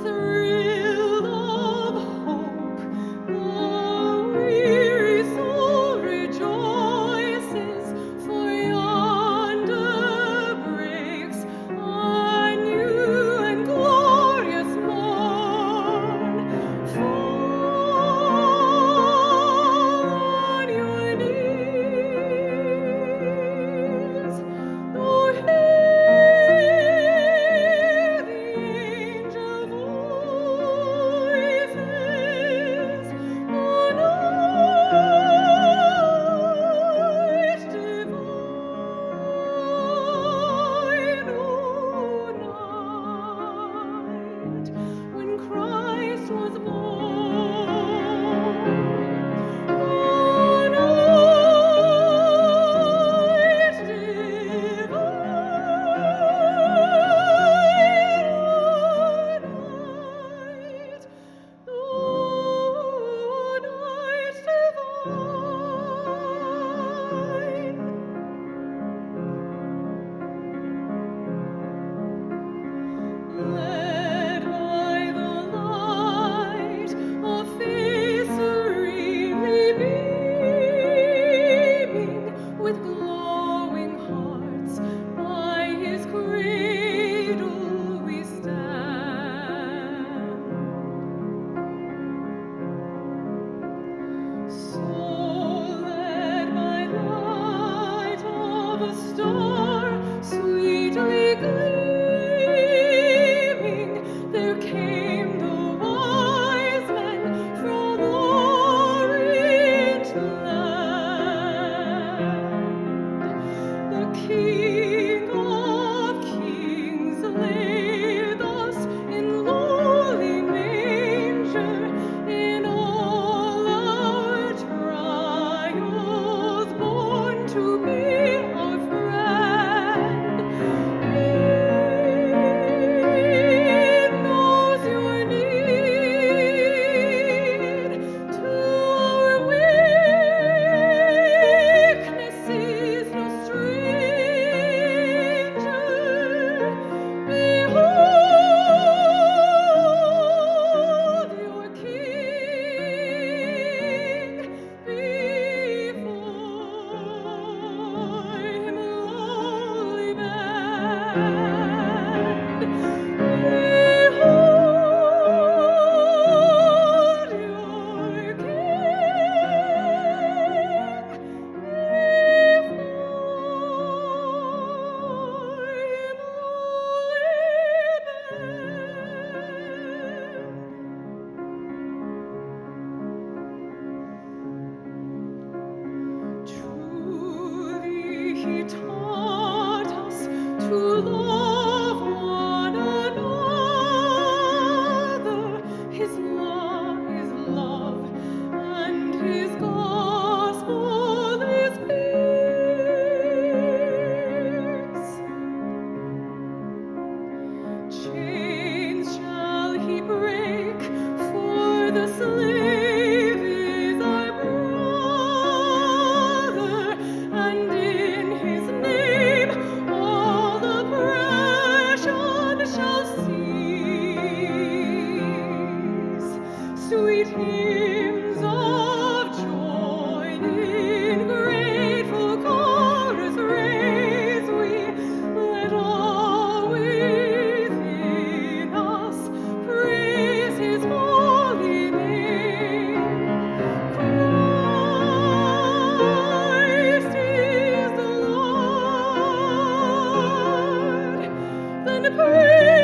thrill of hope, the weary soul rejoices, for yonder breaks a new and glorious morn. Fall on your knees, nor hear the angel voices on night divine, night when Christ was born. Night divine, night, night divine. Led by the light, a face serenely beaming, with glowing hearts, by his cradle we stand. So led by light of a star, sweetly gleaming, there came the wise men from Orient land. The King of Kings lay thus in lowly manger, in all our trials born to be our friend. He knows your need, to our weakness is no stranger. Behold your King, before him lowly bend. Behold your King, before him lowly bend. Truly he taught us to love one another. His law is love, and his gospel is peace. Chains shall he break, for the slave is our brother, and in his name all oppression shall cease. Sweet hymns of joy in grateful chorus raise we, let all within us praise his holy name. Christ is the Lord, then praise